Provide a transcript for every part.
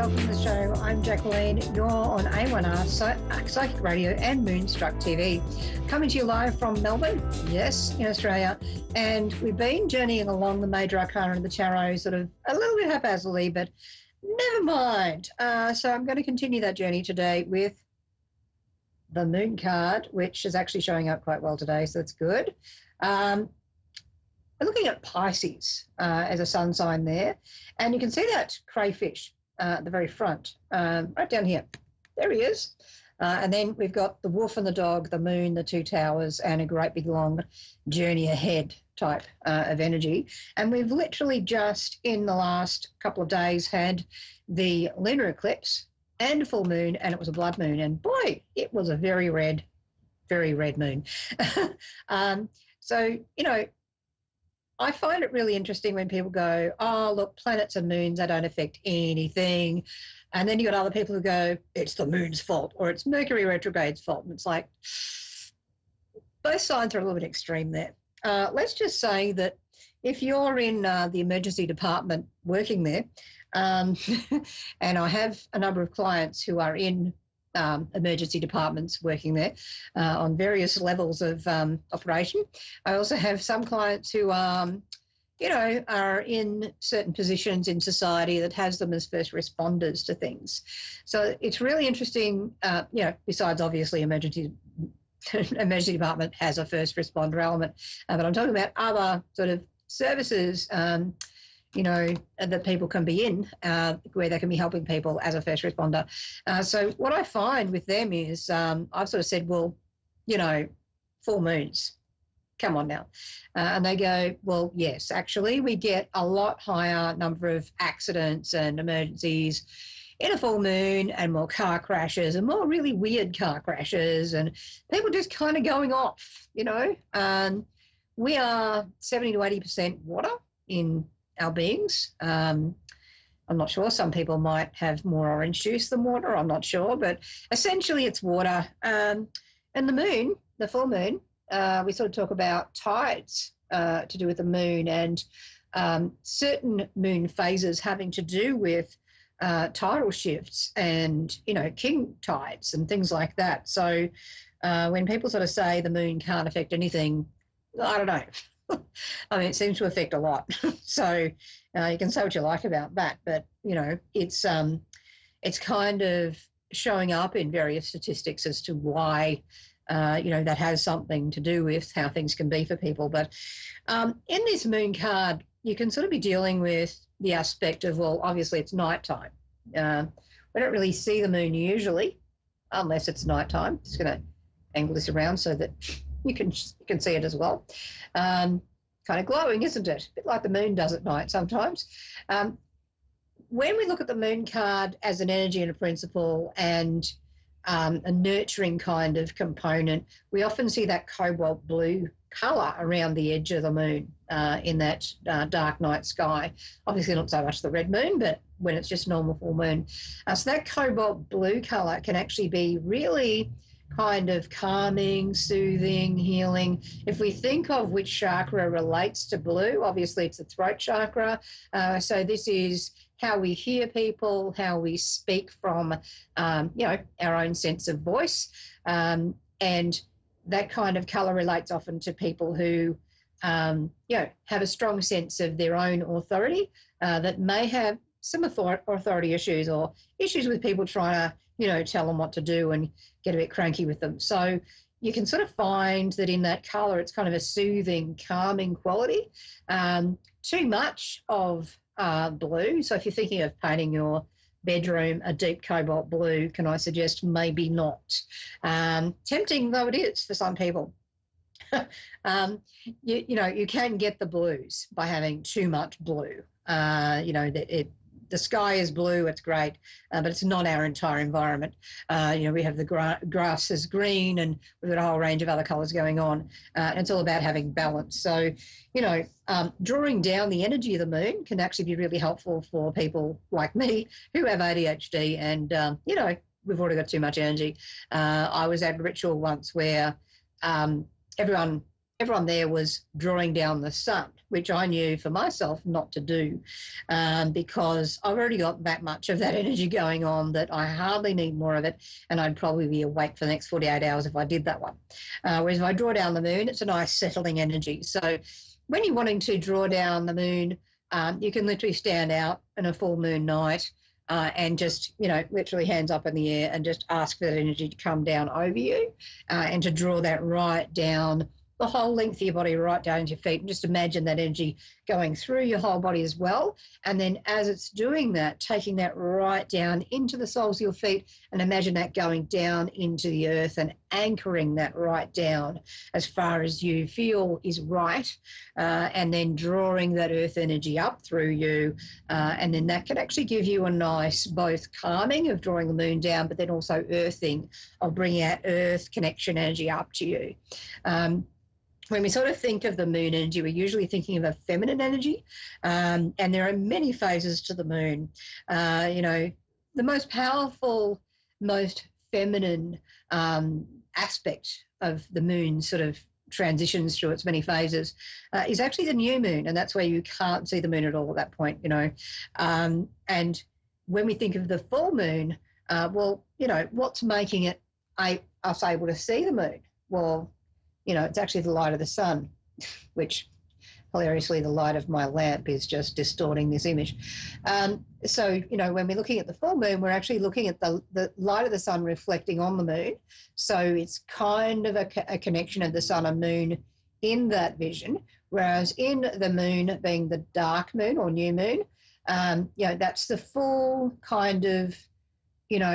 Welcome to the show. I'm Jacquelene. You're on A1R Psychic Radio and Moonstruck TV. Coming to you live from Melbourne, yes, in Australia. And we've been journeying along the major arcana of the tarot sort of a little bit haphazardly, but never mind. So I'm going to continue that journey today with the Moon card, which is actually showing up quite well today, so that's good. We're looking at Pisces as a sun sign there, and you can see that crayfish at the very front, right down here. There he is. And then we've got the wolf and the dog, the moon, the two towers, and a great big long journey ahead type of energy. And we've literally just in the last couple of days had the lunar eclipse and a full moon, and it was a blood moon. And boy, it was a very red moon. So, you know, I find it really interesting when people go, oh, look, planets and moons, they don't affect anything. And then you got other people who go, it's the moon's fault or it's Mercury retrograde's fault. And it's like, both sides are a little bit extreme there. Let's just say that if you're in the emergency department working there, and I have a number of clients who are in emergency departments working there on various levels of operation. I also have some clients who, you know, are in certain positions in society that has them as first responders to things. So it's really interesting, you know, besides obviously emergency department has a first responder element, but I'm talking about other sort of services, you know, that people can be in, where they can be helping people as a first responder. So what I find with them is I've sort of said, well, you know, full moons, come on now. And they go, well, yes, actually, we get a lot higher number of accidents and emergencies in a full moon and more car crashes and more really weird car crashes and people just kind of going off, you know. We are 70 to 80% water in our beings. I'm not sure. Some people might have more orange juice than water. I'm not sure, but essentially it's water. And the moon, the full moon, we sort of talk about tides to do with the moon and certain moon phases having to do with tidal shifts and, you know, king tides and things like that. So when people sort of say the moon can't affect anything, I don't know. I mean, it seems to affect a lot. So you can say what you like about that, but, you know, it's kind of showing up in various statistics as to why, you know, that has something to do with how things can be for people. But in this moon card, you can sort of be dealing with the aspect of, well, obviously it's nighttime. We don't really see the moon usually unless it's nighttime. Just going to angle this around so that you can see it as well. Kind of glowing, isn't it? A bit like the moon does at night sometimes. When we look at the moon card as an energy and a principle and a nurturing kind of component, we often see that cobalt blue colour around the edge of the moon in that dark night sky. Obviously not so much the red moon, but when it's just normal full moon. So that cobalt blue colour can actually be really kind of calming, soothing, healing. If we think of which chakra relates to blue, obviously it's the throat chakra. So this is how we hear people, how we speak from, you know, our own sense of voice. And that kind of colour relates often to people who, you know, have a strong sense of their own authority, that may have some authority issues or issues with people trying to, you know, tell them what to do and get a bit cranky with them. So you can sort of find that in that colour, it's kind of a soothing, calming quality. Too much of blue. So if you're thinking of painting your bedroom a deep cobalt blue, can I suggest maybe not? Tempting though it is for some people. You know, you can get the blues by having too much blue. You know, the sky is blue, it's great, but it's not our entire environment. You know, we have the grass is green and we've got a whole range of other colours going on. And it's all about having balance. So, you know, drawing down the energy of the moon can actually be really helpful for people like me who have ADHD and, you know, we've already got too much energy. I was at a ritual once where everyone everyone there was drawing down the sun, which I knew for myself not to do, because I've already got that much of that energy going on that I hardly need more of it, and I'd probably be awake for the next 48 hours if I did that one. Whereas if I draw down the moon, it's a nice settling energy. So when you're wanting to draw down the moon, you can literally stand out in a full moon night and just, literally hands up in the air and just ask for that energy to come down over you and to draw that right down the whole length of your body, right down into your feet. And just imagine that energy going through your whole body as well. And then as it's doing that, taking that right down into the soles of your feet, and imagine that going down into the earth and anchoring that right down as far as you feel is right, and then drawing that earth energy up through you. And then that can actually give you a nice both calming of drawing the moon down, but then also earthing of bringing that earth connection energy up to you. When we sort of think of the moon energy, we're usually thinking of a feminine energy, and there are many phases to the moon. The most powerful, most feminine aspect of the moon sort of transitions through its many phases is actually the new moon, and that's where you can't see the moon at all at that point, And when we think of the full moon, what's making it us able to see the moon? Well, it's actually the light of the sun, which hilariously the light of my lamp is just distorting this image. So, when we're looking at the full moon, we're actually looking at the light of the sun reflecting on the moon. So it's kind of a connection of the sun and moon in that vision, whereas in the moon being the dark moon or new moon, that's the full kind of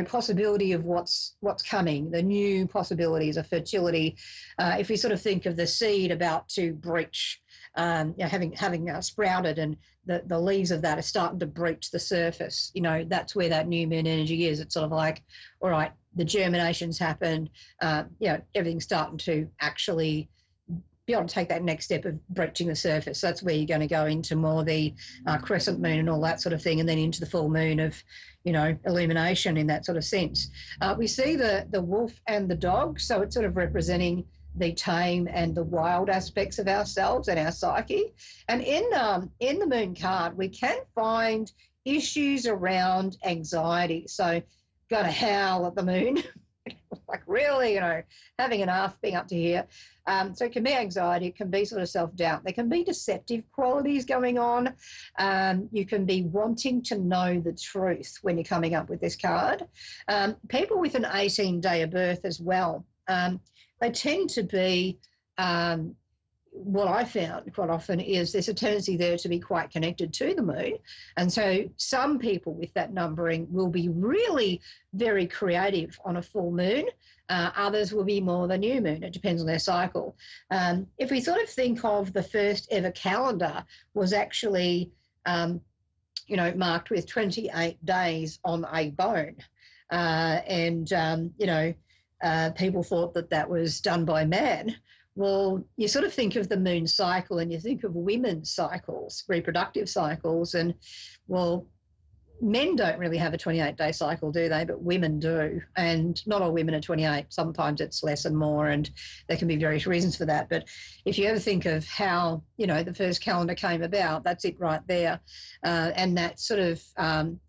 possibility of what's coming, the new possibilities of fertility. If we sort of think of the seed about to breach, having sprouted, and the leaves of that are starting to breach the surface, that's where that new moon energy is. It's sort of like, all right, the germination's happened, everything's starting to actually be able to take that next step of breaching the surface. So that's where you're going to go into more the crescent moon and all that sort of thing, and then into the full moon of, illumination in that sort of sense. We see the wolf and the dog, so it's sort of representing the tame and the wild aspects of ourselves and our psyche. And in the moon card, we can find issues around anxiety. So going to howl at the moon, like really, having enough, being up to here. So it can be anxiety, it can be sort of self-doubt. There can be deceptive qualities going on. You can be wanting to know the truth when you're coming up with this card. People with an 18-day of birth as well, they tend to be, what I found quite often is there's a tendency there to be quite connected to the moon. And so some people with that numbering will be really very creative on a full moon. Others will be more the new moon. It depends on their cycle. If we sort of think of the first ever calendar was actually, marked with 28 days on a bone. People thought that was done by man. Well, you sort of think of the moon cycle and you think of women's cycles, reproductive cycles, and, well, men don't really have a 28-day cycle, do they? But women do, and not all women are 28. Sometimes it's less and more, and there can be various reasons for that. But if you ever think of how, the first calendar came about, that's it right there. And that's sort of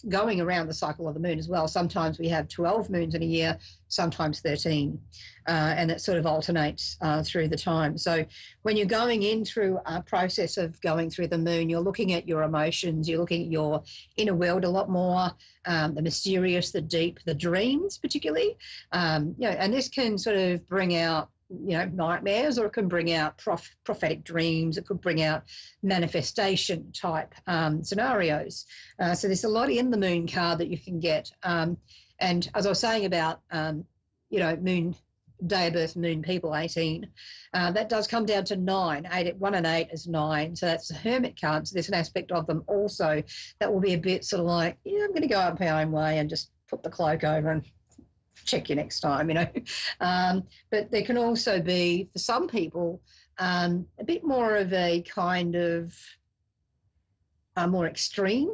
going around the cycle of the moon as well. Sometimes we have 12 moons in a year, sometimes 13, and it sort of alternates through the time. So when you're going in through a process of going through the moon, you're looking at your emotions, you're looking at your inner world a lot more, the mysterious, the deep, the dreams particularly. And this can sort of bring out nightmares, or it can bring out prophetic dreams. It could bring out manifestation type scenarios. So there's a lot in the moon card that you can get. And as I was saying about, moon day of birth, moon people, 18, that does come down to 9. 1 and 8 is 9. So that's the hermit card. So there's an aspect of them also that will be a bit sort of like, I'm going to go up my own way and just put the cloak over and check you next time, But there can also be, for some people, a bit more of a kind of more extreme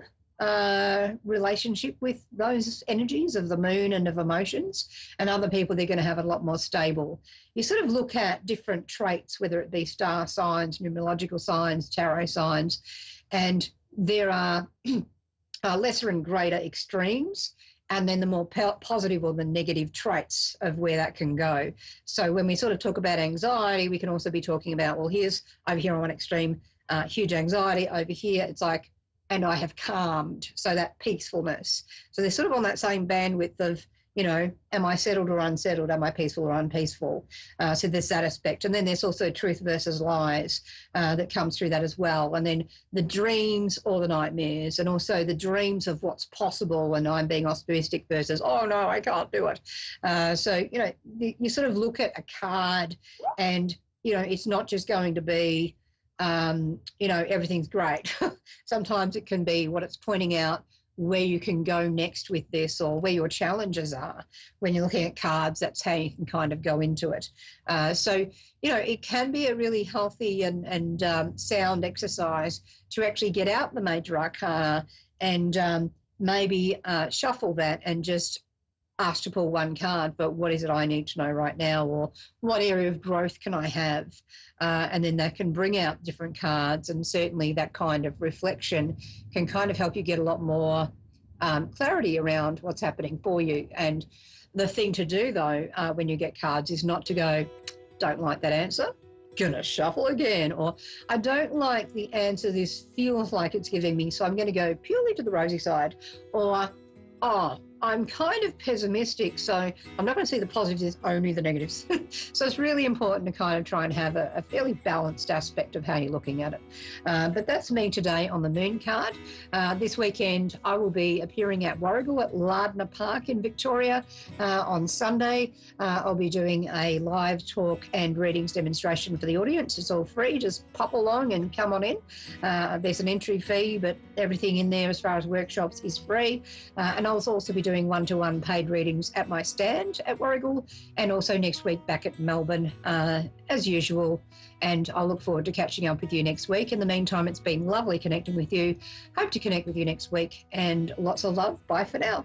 relationship with those energies of the moon and of emotions, and other people they're going to have a lot more stable. You sort of look at different traits, whether it be star signs, numerological signs, tarot signs, and there are lesser and greater extremes, and then the more positive or the negative traits of where that can go. So when we sort of talk about anxiety, we can also be talking about, well, here's over here on one extreme, huge anxiety. Over here, it's like, and I have calmed. So that peacefulness. So they're sort of on that same bandwidth of, you know, am I settled or unsettled? Am I peaceful or unpeaceful? So there's that aspect. And then there's also truth versus lies that comes through that as well. And then the dreams or the nightmares, and also the dreams of what's possible when I'm being optimistic versus, oh, no, I can't do it. So, you know, you sort of look at a card and, you know, it's not just going to be, you know, everything's great. Sometimes it can be what it's pointing out, where you can go next with this, or where your challenges are. When you're looking at cards, that's how you can kind of go into it. So, you know, it can be a really healthy and sound exercise to actually get out the major arcana and maybe shuffle that and just ask to pull one card, but what is it I need to know right now, or what area of growth can I have? And then that can bring out different cards, and certainly that kind of reflection can kind of help you get a lot more clarity around what's happening for you. And the thing to do, though, when you get cards is not to go, don't like that answer, gonna shuffle again, or I don't like the answer this feels like it's giving me, so I'm going to go purely to the rosy side, or, oh, I'm kind of pessimistic, so I'm not going to see the positives, only the negatives. So it's really important to kind of try and have a fairly balanced aspect of how you're looking at it. But that's me today on the moon card. This weekend, I will be appearing at Warrigal at Lardner Park in Victoria on Sunday. I'll be doing a live talk and readings demonstration for the audience. It's all free. Just pop along and come on in. There's an entry fee, but everything in there as far as workshops is free. And I'll also be doing one-to-one paid readings at my stand at Warrigal, and also next week back at Melbourne as usual. And I'll look forward to catching up with you next week. In the meantime, it's been lovely connecting with you. Hope to connect with you next week, and lots of love. Bye for now.